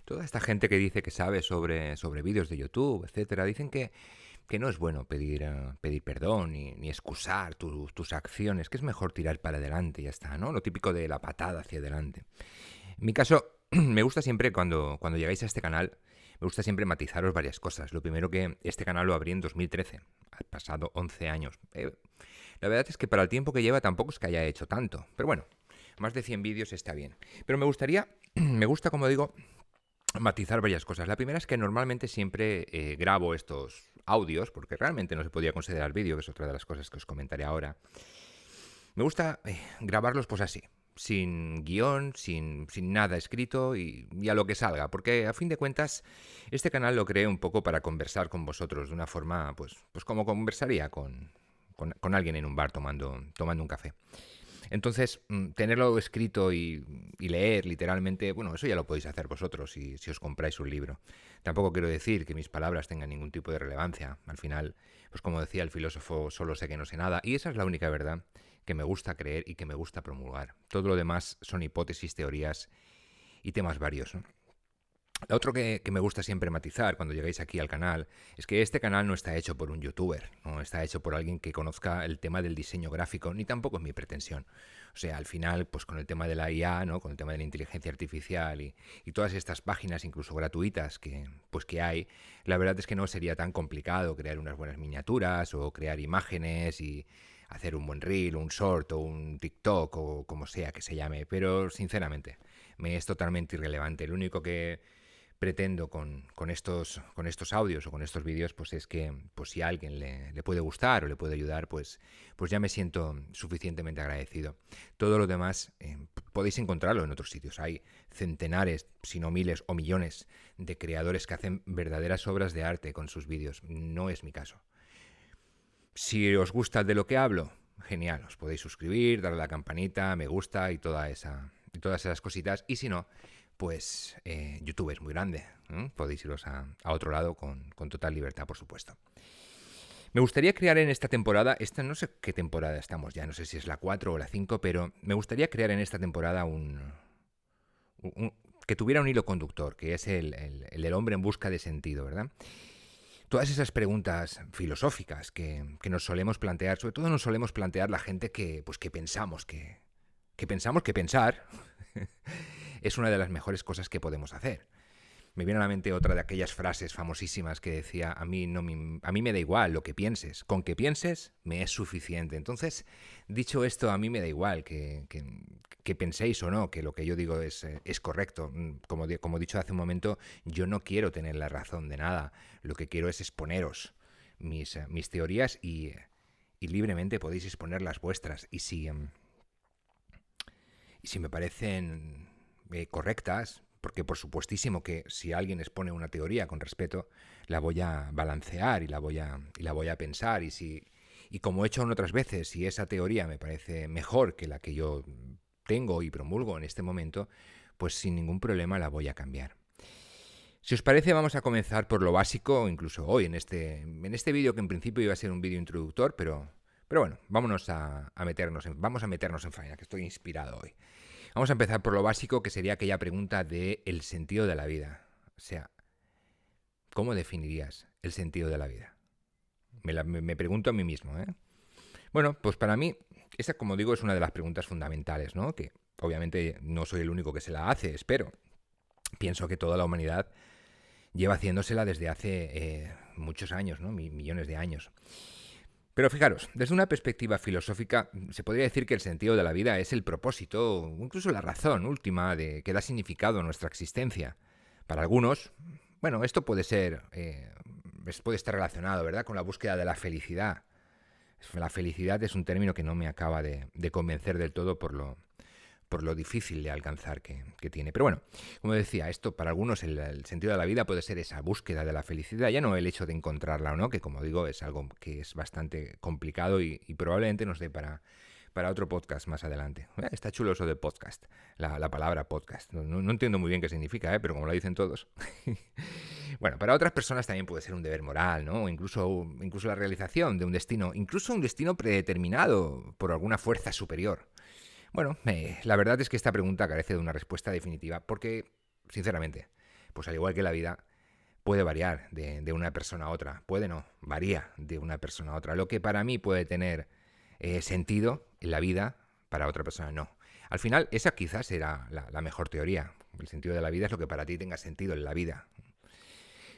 Toda esta gente que dice que sabe sobre vídeos de YouTube, etcétera, dicen que no es bueno pedir perdón ni excusar tus acciones, que es mejor tirar para adelante y ya está, ¿no? Lo típico de la patada hacia adelante. En mi caso, me gusta siempre cuando llegáis a este canal, me gusta siempre matizaros varias cosas. Lo primero, que este canal lo abrí en 2013, ha pasado 11 años. La verdad es que para el tiempo que lleva tampoco es que haya hecho tanto, pero bueno, más de 100 vídeos está bien. Pero me gusta, como digo, matizar varias cosas. La primera es que normalmente siempre grabo estos audios, porque realmente no se podía considerar vídeo, que es otra de las cosas que os comentaré ahora. Me gusta grabarlos pues así, sin guión, sin nada escrito y a lo que salga, porque a fin de cuentas este canal lo creé un poco para conversar con vosotros de una forma pues como conversaría con alguien en un bar tomando un café. Entonces, tenerlo escrito y leer literalmente, bueno, eso ya lo podéis hacer vosotros si os compráis un libro. Tampoco quiero decir que mis palabras tengan ningún tipo de relevancia. Al final, pues como decía el filósofo, solo sé que no sé nada. Y esa es la única verdad que me gusta creer y que me gusta promulgar. Todo lo demás son hipótesis, teorías y temas varios, ¿no? Lo otro que me gusta siempre matizar cuando llegáis aquí al canal es que este canal no está hecho por un youtuber, no está hecho por alguien que conozca el tema del diseño gráfico, ni tampoco es mi pretensión. O sea, al final, pues con el tema de la IA, ¿no? Con el tema de la inteligencia artificial y todas estas páginas, incluso gratuitas, que hay, la verdad es que no sería tan complicado crear unas buenas miniaturas o crear imágenes y hacer un buen reel, un short o un TikTok o como sea que se llame. Pero sinceramente, me es totalmente irrelevante. Lo único que pretendo con estos audios o con estos vídeos, pues es que pues si a alguien le puede gustar o le puede ayudar, pues ya me siento suficientemente agradecido. Todo lo demás podéis encontrarlo en otros sitios. Hay centenares, si no miles o millones de creadores que hacen verdaderas obras de arte con sus vídeos. No es mi caso. Si os gusta de lo que hablo, genial, os podéis suscribir, darle a la campanita, me gusta y todas esas cositas. Y si no, pues YouTube es muy grande. Podéis iros a otro lado con total libertad, por supuesto. Me gustaría crear en esta temporada, no sé qué temporada estamos ya, no sé si es la 4 o la 5, pero me gustaría crear en esta temporada que tuviera un hilo conductor, que es el del hombre en busca de sentido, ¿verdad? Todas esas preguntas filosóficas que nos solemos plantear, sobre todo nos solemos plantear la gente que pensamos que pensar es una de las mejores cosas que podemos hacer. Me viene a la mente otra de aquellas frases famosísimas que decía: a mí me da igual lo que pienses, con que pienses me es suficiente. Entonces, dicho esto, a mí me da igual que penséis o no, que lo que yo digo es correcto. Como he dicho hace un momento, yo no quiero tener la razón de nada. Lo que quiero es exponeros mis teorías y libremente podéis exponer las vuestras. Y si me parecen correctas, porque por supuestísimo que si alguien expone una teoría con respeto, la voy a balancear y la voy a pensar. Y como he hecho en otras veces, si esa teoría me parece mejor que la que yo tengo y promulgo en este momento, pues sin ningún problema la voy a cambiar. Si os parece, vamos a comenzar por lo básico, incluso hoy en este vídeo, que en principio iba a ser un vídeo introductor, pero bueno, vamos a meternos en faena, que estoy inspirado hoy. Vamos a empezar por lo básico, que sería aquella pregunta de el sentido de la vida. O sea, ¿cómo definirías el sentido de la vida? Me pregunto a mí mismo, ¿eh? Bueno, pues para mí, esa, como digo, es una de las preguntas fundamentales, ¿no? Que obviamente no soy el único que se la hace, espero. Pienso que toda la humanidad lleva haciéndosela desde hace muchos años, ¿no? Millones de años. Pero fijaros, desde una perspectiva filosófica, se podría decir que el sentido de la vida es el propósito, incluso la razón última que da significado a nuestra existencia. Para algunos, bueno, esto puede estar relacionado, ¿verdad?, con la búsqueda de la felicidad. La felicidad es un término que no me acaba de convencer del todo por lo difícil de alcanzar que tiene. Pero bueno, como decía, esto para algunos el sentido de la vida puede ser esa búsqueda de la felicidad, ya no el hecho de encontrarla o no, que como digo es algo que es bastante complicado y probablemente nos dé para otro podcast más adelante. Está chulo eso de podcast, la palabra podcast. No entiendo muy bien qué significa, pero como lo dicen todos. Bueno, para otras personas también puede ser un deber moral, ¿no? O incluso la realización de un destino, incluso un destino predeterminado por alguna fuerza superior. Bueno, la verdad es que esta pregunta carece de una respuesta definitiva porque, sinceramente, pues al igual que la vida, puede variar de una persona a otra. Puede no, varía de una persona a otra. Lo que para mí puede tener sentido en la vida, para otra persona no. Al final, esa quizás será la mejor teoría. El sentido de la vida es lo que para ti tenga sentido en la vida.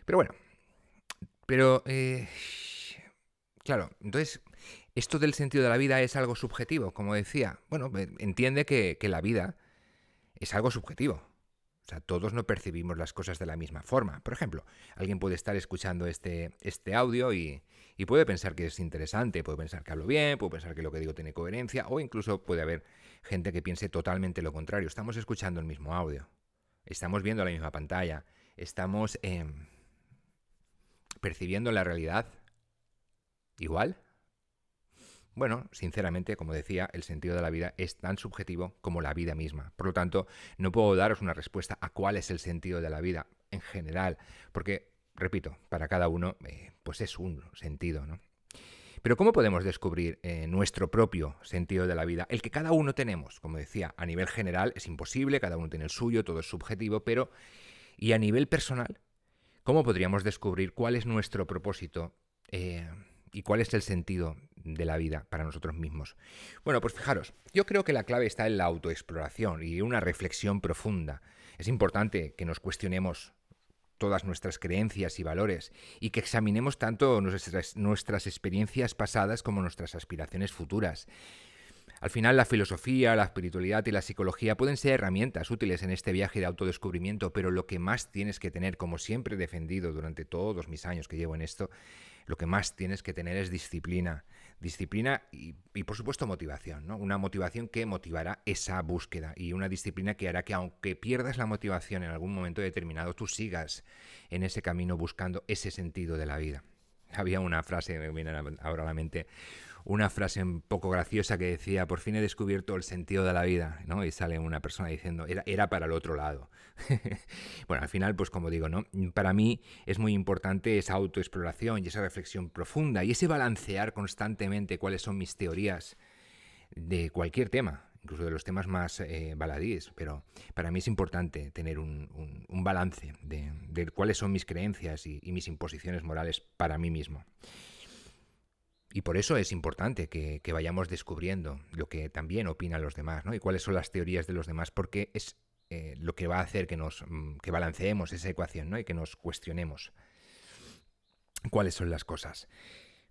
Pero bueno, pero claro, entonces, esto del sentido de la vida es algo subjetivo, como decía. Bueno, entiende que la vida es algo subjetivo. O sea, todos no percibimos las cosas de la misma forma. Por ejemplo, alguien puede estar escuchando este audio y puede pensar que es interesante, puede pensar que hablo bien, puede pensar que lo que digo tiene coherencia, o incluso puede haber gente que piense totalmente lo contrario. Estamos escuchando el mismo audio, estamos viendo la misma pantalla, estamos percibiendo la realidad igual. Bueno, sinceramente, como decía, el sentido de la vida es tan subjetivo como la vida misma. Por lo tanto, no puedo daros una respuesta a cuál es el sentido de la vida en general, porque, repito, para cada uno, pues es un sentido, ¿no? Pero ¿cómo podemos descubrir nuestro propio sentido de la vida? El que cada uno tenemos, como decía, a nivel general es imposible, cada uno tiene el suyo, todo es subjetivo, pero ¿y a nivel personal? ¿Cómo podríamos descubrir cuál es nuestro propósito y cuál es el sentido de la vida para nosotros mismos? Bueno, pues fijaros, yo creo que la clave está en la autoexploración y una reflexión profunda. Es importante que nos cuestionemos todas nuestras creencias y valores y que examinemos tanto nuestras experiencias pasadas como nuestras aspiraciones futuras. Al final, la filosofía, la espiritualidad y la psicología pueden ser herramientas útiles en este viaje de autodescubrimiento, pero lo que más tienes que tener, como siempre he defendido durante todos mis años que llevo en esto, lo que más tienes que tener es disciplina. Disciplina y por supuesto, motivación, ¿no? Una motivación que motivará esa búsqueda y una disciplina que hará que, aunque pierdas la motivación en algún momento determinado, tú sigas en ese camino buscando ese sentido de la vida. Había una frase, me viene ahora a la mente, una frase un poco graciosa que decía: por fin he descubierto el sentido de la vida, ¿no? Y sale una persona diciendo: era para el otro lado. Bueno, al final, pues como digo, ¿no? Para mí es muy importante esa autoexploración y esa reflexión profunda y ese balancear constantemente cuáles son mis teorías de cualquier tema, incluso de los temas más baladíes, pero para mí es importante tener un balance de cuáles son mis creencias y mis imposiciones morales para mí mismo. Y por eso es importante que vayamos descubriendo lo que también opinan los demás, ¿no? Y cuáles son las teorías de los demás, porque es lo que va a hacer que balanceemos esa ecuación, ¿no? Y que nos cuestionemos cuáles son las cosas.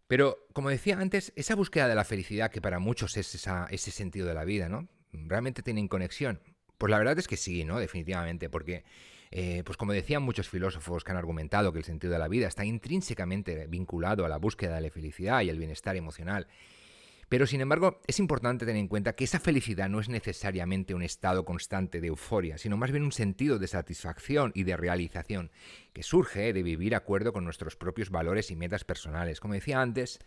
Pero, como decía antes, esa búsqueda de la felicidad, que para muchos es ese sentido de la vida, ¿no? ¿Realmente tienen conexión? Pues la verdad es que sí, ¿no? Definitivamente, porque, pues como decían muchos filósofos que han argumentado que el sentido de la vida está intrínsecamente vinculado a la búsqueda de la felicidad y el bienestar emocional. Pero, sin embargo, es importante tener en cuenta que esa felicidad no es necesariamente un estado constante de euforia, sino más bien un sentido de satisfacción y de realización que surge de vivir de acuerdo con nuestros propios valores y metas personales. Como decía antes,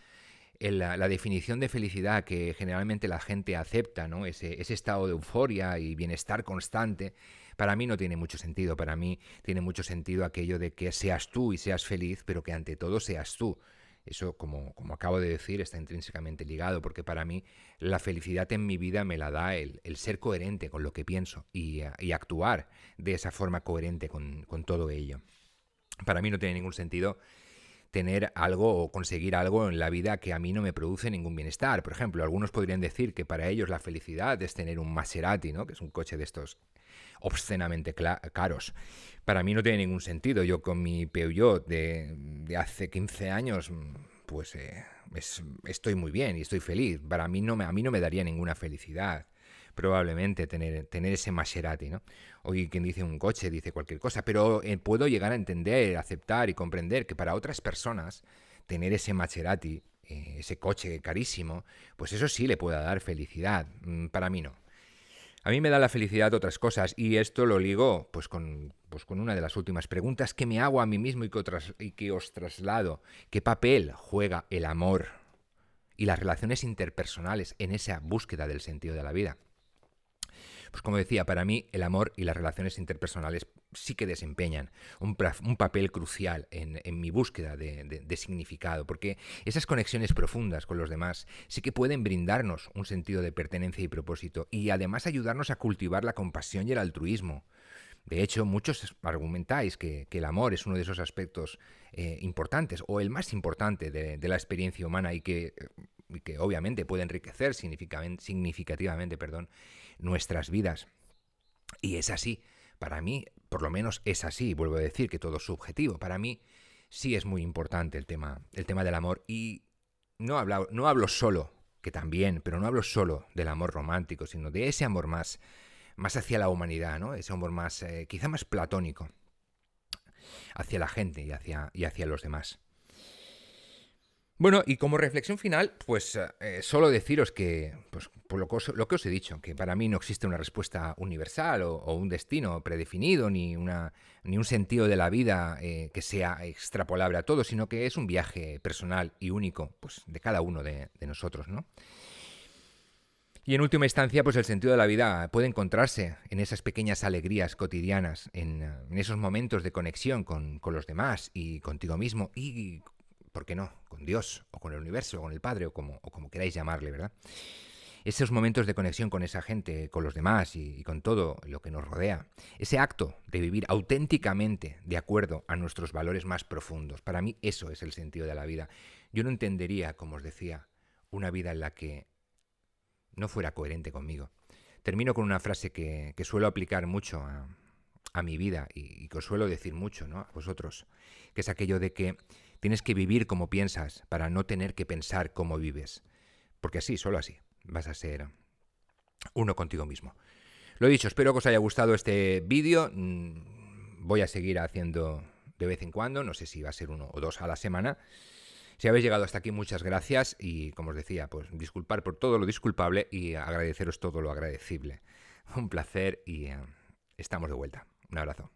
la definición de felicidad que generalmente la gente acepta, ¿no? Ese estado de euforia y bienestar constante, para mí no tiene mucho sentido. Para mí tiene mucho sentido aquello de que seas tú y seas feliz, pero que ante todo seas tú. Eso, como acabo de decir, está intrínsecamente ligado, porque para mí la felicidad en mi vida me la da el ser coherente con lo que pienso y actuar de esa forma coherente con todo ello. Para mí no tiene ningún sentido tener algo o conseguir algo en la vida que a mí no me produce ningún bienestar. Por ejemplo, algunos podrían decir que para ellos la felicidad es tener un Maserati, ¿no? Que es un coche de estos obscenamente caros. Para mí no tiene ningún sentido. Yo con mi Peugeot de hace 15 años, pues estoy muy bien y estoy feliz. Para mí a mí no me daría ninguna felicidad probablemente tener ese Maserati, ¿no? Hoy quien dice un coche dice cualquier cosa, pero puedo llegar a entender, aceptar y comprender que para otras personas tener ese Maserati, ese coche carísimo, pues eso sí le pueda dar felicidad. Para mí no. A mí me da la felicidad otras cosas, y esto lo ligo pues con una de las últimas preguntas que me hago a mí mismo y que os traslado. ¿Qué papel juega el amor y las relaciones interpersonales en esa búsqueda del sentido de la vida? Pues como decía, para mí el amor y las relaciones interpersonales sí que desempeñan un papel crucial en mi búsqueda de significado, porque esas conexiones profundas con los demás sí que pueden brindarnos un sentido de pertenencia y propósito, y además ayudarnos a cultivar la compasión y el altruismo. De hecho, muchos argumentáis que el amor es uno de esos aspectos importantes, o el más importante de la experiencia humana y que obviamente puede enriquecer significativamente, perdón, nuestras vidas. Y es así. Para mí, por lo menos es así. Vuelvo a decir que todo es subjetivo. Para mí sí es muy importante el tema del amor. Y no hablo solo, que también, pero no hablo solo del amor romántico, sino de ese amor más hacia la humanidad, ¿no? Ese amor más, quizá más platónico, hacia la gente y hacia los demás. Bueno, y como reflexión final, pues solo deciros que, pues, por lo que os he dicho, que para mí no existe una respuesta universal o un destino predefinido, ni un sentido de la vida que sea extrapolable a todo, sino que es un viaje personal y único, pues, de cada uno de nosotros, ¿no? Y en última instancia, pues el sentido de la vida puede encontrarse en esas pequeñas alegrías cotidianas, en esos momentos de conexión con los demás y contigo mismo y, ¿por qué no?, con Dios o con el universo o con el Padre o como queráis llamarle, ¿verdad? Esos momentos de conexión con esa gente, con los demás y con todo lo que nos rodea. Ese acto de vivir auténticamente de acuerdo a nuestros valores más profundos. Para mí eso es el sentido de la vida. Yo no entendería, como os decía, una vida en la que no fuera coherente conmigo. Termino con una frase que suelo aplicar mucho a mi vida y que os suelo decir mucho, ¿no?, a vosotros, que es aquello de que tienes que vivir como piensas para no tener que pensar cómo vives. Porque así, solo así, vas a ser uno contigo mismo. Lo dicho, espero que os haya gustado este vídeo. Voy a seguir haciendo de vez en cuando, no sé si va a ser 1 o 2 a la semana. Si habéis llegado hasta aquí, muchas gracias y, como os decía, pues disculpar por todo lo disculpable y agradeceros todo lo agradecible. Un placer y estamos de vuelta. Un abrazo.